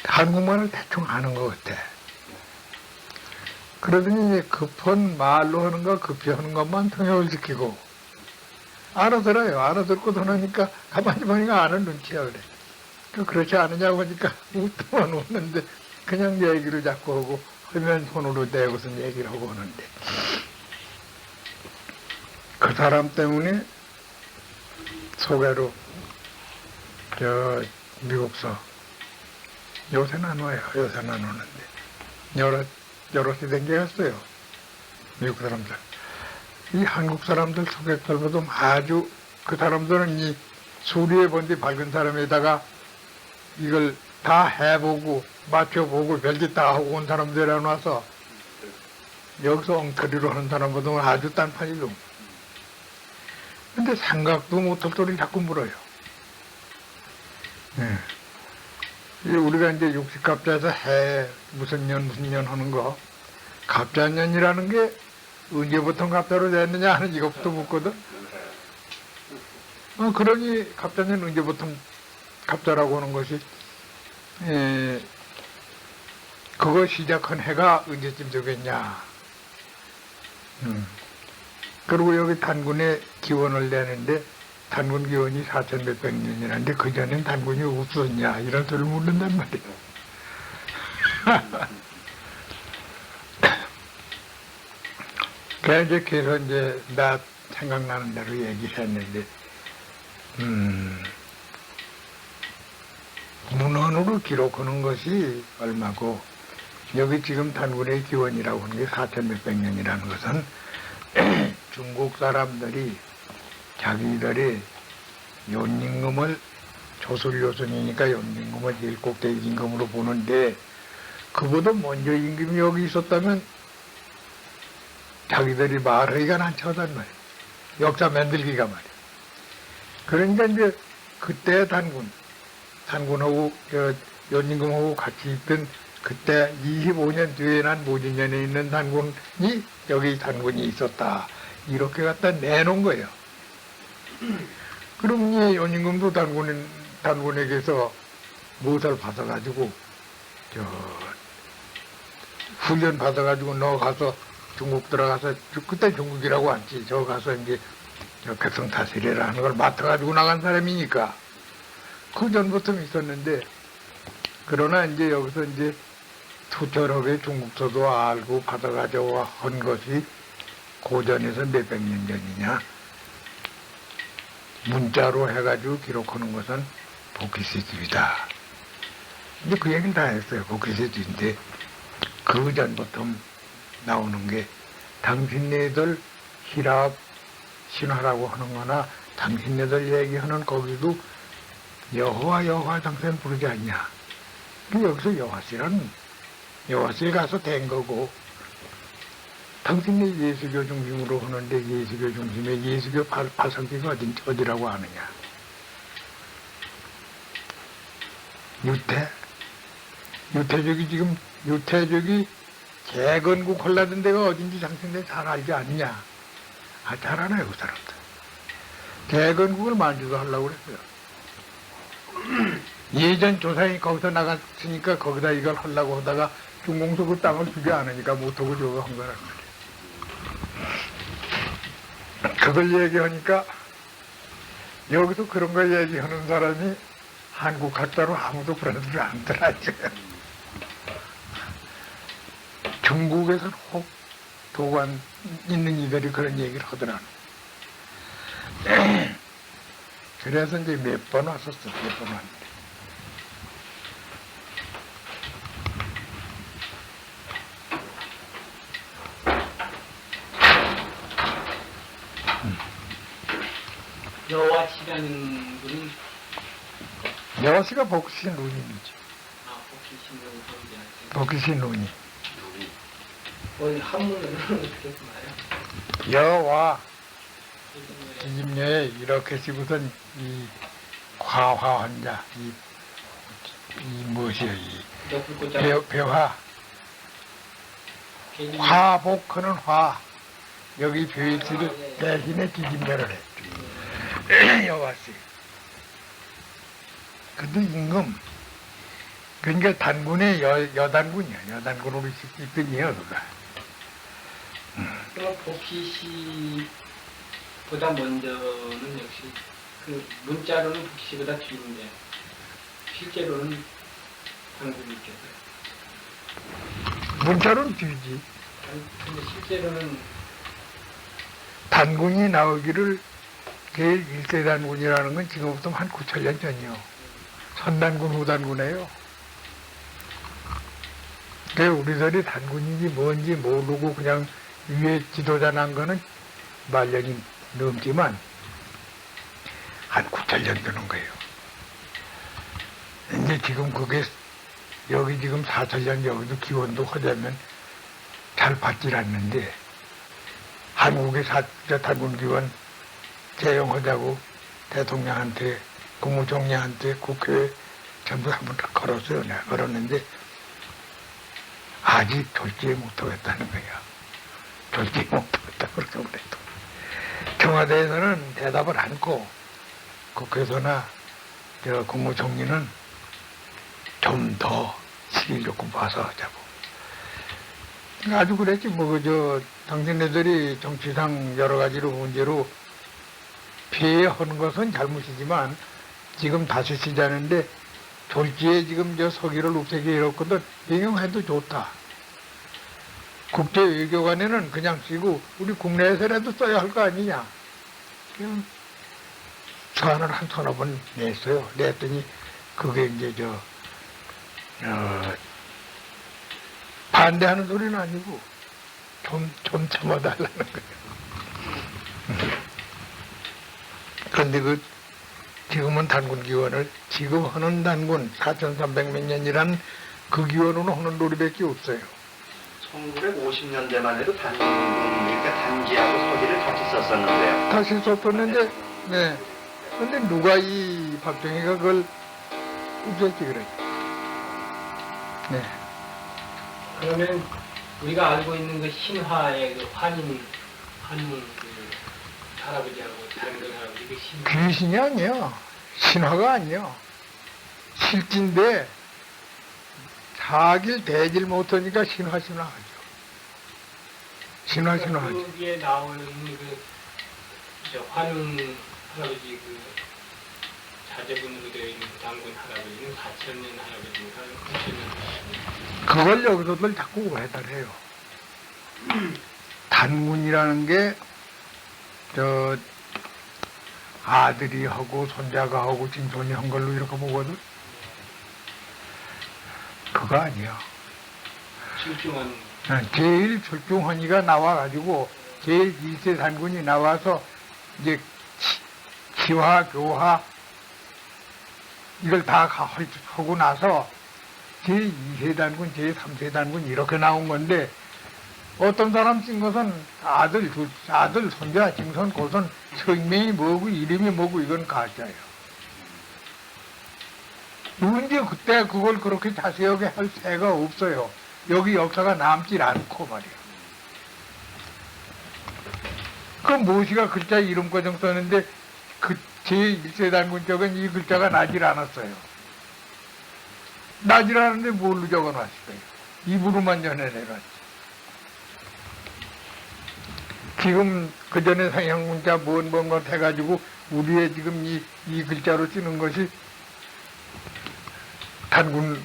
한국말을 대충 아는 것 같아. 그러더니 이제 급한 말로 하는 거 급히 하는 것만 통역을 시키고 알아들어요. 알아듣고 나니까 가만히 보니까 아는 눈치야 그래. 그렇지 않으냐고 하니까 웃더만 웃는데 그냥 얘기를 자꾸 하고 하면 손으로 대고선 얘기를 하고 하는데 그 사람 때문에 소개로 미국서 요새는 안 와요. 요새는 안 오는데 여럿이 댕겨갔어요. 미국 사람들. 이 한국 사람들 소개설보도 아주 그 사람들은 이 수리에 본디 밝은 사람에다가 이걸 다 해보고 맞춰보고 별짓 다 하고 온 사람들이라 놔서 여기서 엉터리로 하는 사람보다는 아주 딴판이죠. 근데 생각도 못할 소리를 자꾸 물어요. 네. 우리가 이제 60갑자에서 해 무슨 년 하는 거 갑자년이라는 게 언제부터 갑자로 됐느냐 하는 이것부터 묻거든. 그러니 갑자년 언제부터 갑자라고 하는 것이 그거 시작한 해가 언제쯤 되겠냐. 그리고 여기 단군에 기원을 내는데 단군 기원이 4,몇백 년이라는데 그전엔 단군이 없었냐 이런 소리를 묻는단 말이에요. 그래서 이제 나 생각나는 대로 얘기를 했는데 문헌으로 기록하는 것이 얼마고 여기 지금 단군의 기원이라고 하는 게 4,몇백 년이라는 것은 중국 사람들이 자기들의 연임금을 조술요선이니까 연임금을 제일 꼭대기 임금으로 보는데 그보다 먼저 임금이 여기 있었다면 자기들이 말하기가 난처하단 말이에요. 역사 만들기가 말이에요. 그러니까 이제 그때 단군하고 연임금하고 같이 있던 그때 25년 뒤에 난 모진년에 있는 단군이 여기 단군이 있었다. 이렇게 갖다 내놓은 거예요. 그럼 이 연임금도 단군에게서 무엇을 받아가지고 훈련 받아가지고 너 가서 중국 들어가서 그때 중국이라고 앉지 저 가서 이제 백성 다스리라 하는 걸 맡아가지고 나간 사람이니까 그 전부터 있었는데 그러나 이제 여기서 이제 투철하게 중국서도 알고 받아가지고 한 것이 고전에서 몇백 년 전이냐 문자로 해가지고 기록하는 것은 보키시집이다. 이제 그 얘기를 다 했어요. 보키시집인데 그 전부터 나오는 게 당신네들 히랍 신화라고 하는 거나 당신네들 얘기하는 거기도 여호와 당신 부르지 않냐. 여기서 여호와씨는 여호와씨 가서 된 거고 당신네 예수교 중심으로 하는데 예수교 중심에 예수교 파석기가 어디라고 아느냐? 유태족이 지금 유태족이 재건국 하려던 데가 어딘지 당신네 잘 알지 않느냐? 아, 잘 알아요, 그 사람들. 재건국을 만주도 하려고 그랬어요. 예전 조상이 거기서 나갔으니까 거기다 이걸 하려고 하다가 중공소 그 땅을 주지 않으니까 못하고 저거 한 거란 말이에요. 그걸 얘기하니까 여기서 그런 거 얘기하는 사람이 한국 학자로 아무도 그런 소리 안 들어야지. 중국에서는 혹 도관 있는 이들이 그런 얘기를 하더라. 그래서 이제 몇 번 왔었어, 몇 번 왔는데. 여와시라는 분은 여와시가 복시 누님이지. 복희신을 범죄하세요. 복시 누님. 오늘 한문으로는 어떻게 쓰나요? 여와 이집녀에 이렇게 쓰고선 이 화화한자 이 무엇이요 이 배화 화복하는 화 여기 벼이치를 대신에 뒤집면을 했죠. 여와시. 근데 임금 그러니까 단군의 여단군이야. 여단군으로 있더니요 그가. 그럼 복희씨보다 먼저는 역시 그 문자로는 복희씨보다 뒤인데 실제로는 당군이겠어요. 문자로는 뒤지. 근데 실제로는 단군이 나오기를 제일 1대 단군이라는 건 지금부터 한 9,000년 전이요. 선단군, 후단군이에요. 그 우리들이 단군인지 뭔지 모르고 그냥 위에 지도자 난 거는 말년이 넘지만 한 9,000년 되는 거예요. 이제 지금 그게 여기 지금 4,000년 여기도 기원도 하자면 잘 받질 않는데 한국의 단군 기원 재용하자고 대통령한테 국무총리한테 국회에 전부 한번 다 걸었어요. 내가 걸었는데 아직 결제 못하겠다는 거야. 결제 못하겠다 그렇게 그랬고 청와대에서는 대답을 않고 국회에서나 저 국무총리는 좀 더 시기 조금 봐서 하자고. 아주 그랬지 뭐 그저 당신네들이 정치상 여러 가지로 문제로 피해하는 것은 잘못이지만 지금 다시 쓰자는데 졸지에 지금 저 서기를 없애기 이렇거든 인용해도 좋다. 국제 외교관에는 그냥 쓰고 우리 국내에서라도 써야 할 거 아니냐. 그냥 서한을 한 서너 번 냈어요. 냈더니 그게 이제 반대하는 소리는 아니고 좀 참아달라는 거예요. 그런데 그 지금은 단군 기원을 지금 하는 단군 4,300몇 년이란 그 기원으로 하는 놀이밖에 없어요. 1950년대만 해도 단군, 그러니까 단기하고 서기를 같이 썼었는데요. 다시 썼었는데, 네. 근데 누가 이 박정희가 그걸 없앴지 그래. 네. 그러면 우리가 알고 있는 그 신화의 그 환인 그 할아버지하고 다른 할아버지 그 신화 귀신이 아니야. 신화가 아니야. 실진데 사길 대질 못하니까 신화하죠. 신화하죠. 거기에 나오는 저 환웅 할아버지 그 자제분으로 되어 있는 그 단군 할아버지는 4,000년 할아버지인가 9,000년 그걸 여기서들 자꾸 해달해요. 단군이라는 게 아들이 하고 손자가 하고 증손이 한 걸로 이렇게 보거든. 그거 아니야. 출중한 제일 출중헌이가 나와가지고 제일 1세 단군이 나와서 이제 치화, 교화 이걸 다 하고 나서 제2세 단군, 제3세 단군 이렇게 나온 건데 어떤 사람 쓴 것은 아들, 손자, 증손, 고손, 성명이 뭐고, 이름이 뭐고, 이건 가짜예요. 언제 그때 그걸 그렇게 자세하게 할 새가 없어요. 여기 역사가 남질 않고 말이에요. 그 모시가 글자 이름 과정 썼는데, 그 제1세 단군 쪽은 이 글자가 나질 않았어요. 나질 않았는데 뭘로 적어 놨을까요? 입으로만 전해내놨지. 지금 그 전에 상향문자 뭔것 해가지고 우리의 지금 이 글자로 쓰는 것이 단군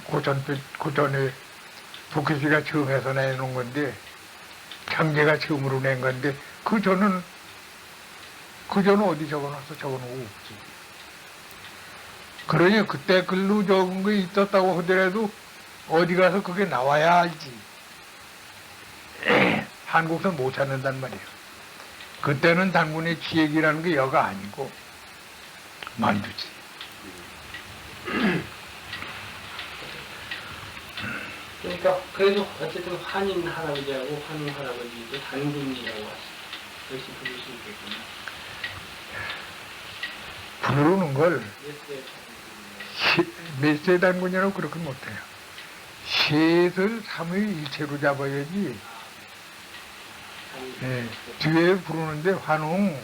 고전에 북해시가 처음 해서 내놓은 건데, 장제가 처음으로 낸 건데, 그 전은 어디 적어놨어? 적어놓고 없지. 그러니 그때 글로 적은 게 있었다고 하더라도 어디 가서 그게 나와야 알지. 한국서 못 찾는단 말이에요. 그때는 단군의 지역이라는 게 여가 아니고 만두지. 그러니까 그래도 어쨌든 환인 할아버지하고 환웅 할아버지도 단군이라고 하시죠. 그렇게 부를 수 있겠구나. 부르는 걸 몇 몇세 단군이라고 그렇게 못해요. 셋을 3의 일체로 잡아야지. 예, 뒤에 부르는데 환웅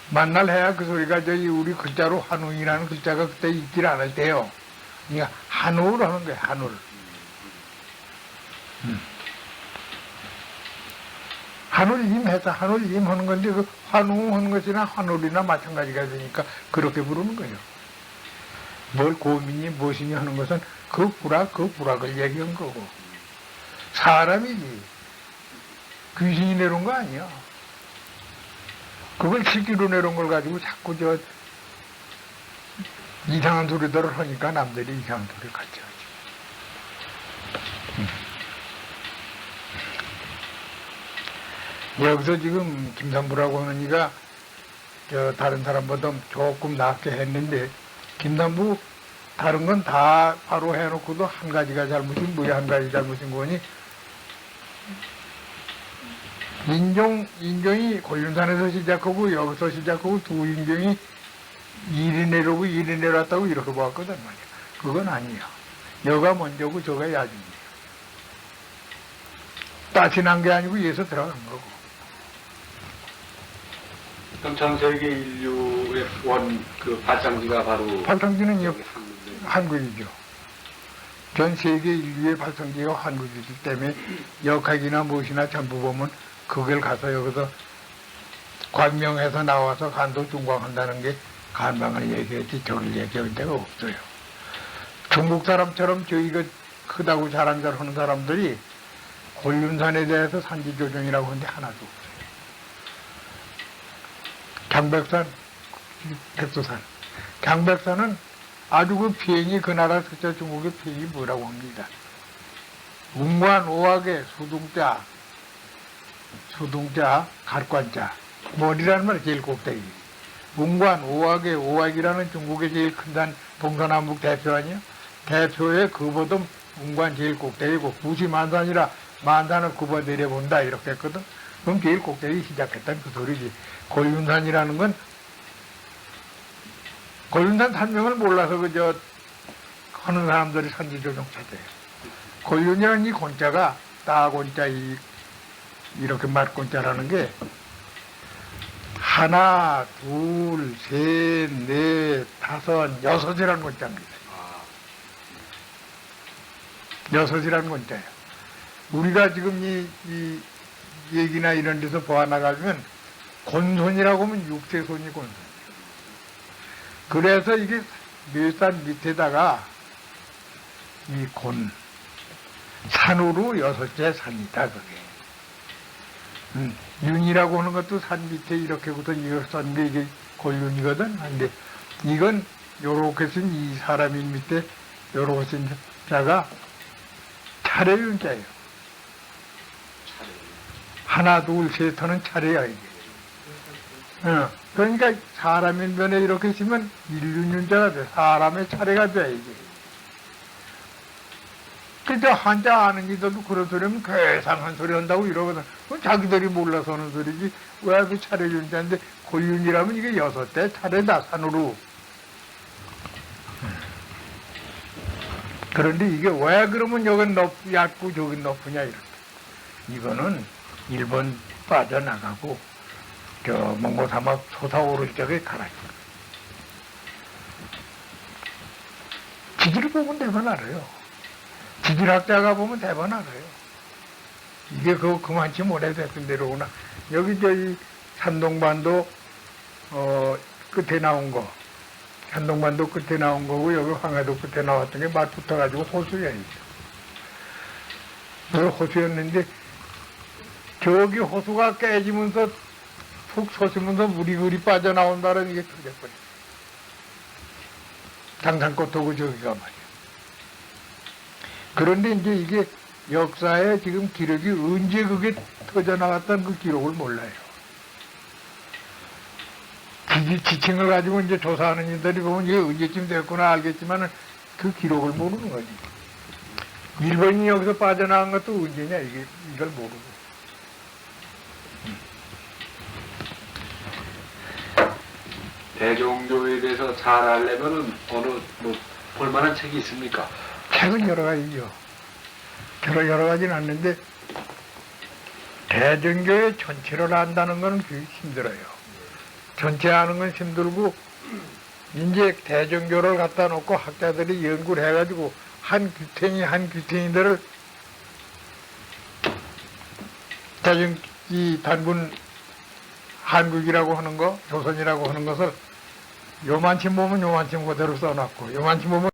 만날 해야 그 소리가 저기 우리 글자로 환웅이라는 글자가 그때 있질 않을 때요. 그러니까 한울 하는 거예요. 한울. 한울임 해서 한울임 하는 건데 그 환웅 하는 것이나 한울이나 마찬가지가 되니까 그렇게 부르는 거예요. 뭘 고민이 무엇이니 하는 것은 그 부락을 얘기한 거고. 사람이지. 귀신이 내려온 거 아니야. 그걸 실기로 내려온 걸 가지고 자꾸 이상한 소리들을 하니까 남들이 이상한 소리를 같이 하지. 여기서 지금 김삼부라고 하는 이가 다른 사람보다 조금 낫게 했는데, 김삼부 다른 건 다 바로 해놓고도 한 가지가 잘못인 뭐야, 한 가지 잘못인 거니, 인종이 고윤산에서 시작하고 여기서 시작하고 두 인종이 이리 내려오고 이리 내려왔다고 이렇게 보았거든 말이야. 그건 아니야. 여가 먼저고 저가 야중이야. 따진한 게 아니고 얘서 들어간 거고. 그럼 전 세계 인류의 그 발상지가 바로 발상지는 여기 한국인데. 한국이죠. 전 세계 인류의 발상지가 한국이기 때문에 역학이나 무엇이나 전부 보면 그걸 가서 여기서 광명에서 나와서 간도 중광한다는 게 간방을 얘기했지 저를 얘기할 데가 없어요. 중국 사람처럼 저희가 크다고 자랑잘 하는 사람들이 곤륜산에 대해서 산지조정이라고 하는데 하나도 없어요. 강백산, 백두산. 강백산은 아주 그 비행이 그 나라 숫자 중국의 비행이 뭐라고 합니다. 운관, 오학의 수둥자, 갈관자. 머리라는 말이 제일 꼭대기. 운관, 오학의 오학이라는 중국의 제일 큰 산 동서남북 대표 아니에요? 대표에 그보다 운관 제일 꼭대기고 부시만산이라 만산을 굽어 내려본다 이렇게 했거든. 그럼 제일 꼭대기 시작했다는 그 소리지. 곤륜산이라는 건 곤륜산 산명을 몰라서 하는 사람들이 산지조정 찾아요. 곤륜이라는 이 곤자가 따곤자 이렇게 맞곤자라는 게 하나, 둘, 셋, 넷, 다섯, 여섯이라는 곤자입니다. 여섯이라는 곤자예요. 우리가 지금 이 얘기나 이런 데서 보아나가면 곤손이라고 하면 육체손이 곤손. 그래서 이게 묘산 밑에다가 이 산으로 여섯째 산이다 그게. 윤이라고 하는 것도 산 밑에 이렇게 붙어 이었었는데 이게 골윤이거든. 근데 이건 요렇게 쓴 이 사람이 밑에 요렇게 쓴 자가 차례윤자예요. 하나, 둘, 셋 하는 차례야 이게. 그러니까 사람의 면에 이렇게 쓰면 일륜윤자가 돼. 사람의 차례가 돼 이게. 그 근데 저 한자 아는 이들도 그런 소리 하면 괴상한 소리 한다고 이러거든. 그건 자기들이 몰라서 하는 소리지. 왜 그 차례윤자인데 고윤이라면 이게 6대 차례다, 산으로. 그런데 이게 왜 그러면 여긴 얕고 저긴 높으냐, 이렇게. 이거는 일본 빠져나가고, 저 몽고 사막 솟아오를 적에 가라앉아. 지질을 보면 대번 알아요. 지질학자가 보면 대번 알아요. 이게 그만치 오래됐던 데로구나. 여기 저희 산동반도 끝에 나온 거, 산동반도 끝에 나온 거고 여기 황해도 끝에 나왔던 게 막 붙어가지고 호수에 있어. 그 호수였는데 저기 호수가 깨지면서 푹 솟으면서 물이 그리 빠져나온다는 이게 터졌거든. 당산꽃하고 저기가 말이야. 그런데 이제 이게 역사에 지금 기록이 언제 그게 터져나갔다는 그 기록을 몰라요. 지층을 가지고 이제 조사하는 이들이 보면 이게 언제쯤 됐구나 알겠지만은 그 기록을 모르는 거지. 일본이 여기서 빠져나간 것도 언제냐 이걸 모르고. 대종교에 대해서 잘 알려면은 볼만한 책이 있습니까? 책은 여러 가지죠. 여러 가지는 않는데 대종교의 전체를 안다는 건 힘들어요. 전체 아는 건 힘들고 이제 대종교를 갖다 놓고 학자들이 연구를 해가지고 한 귀퉁이들을 이 단군 한국이라고 하는 거, 조선이라고 하는 것을 요만큼 보면 요만큼 그대로 써놨고 요만큼 보면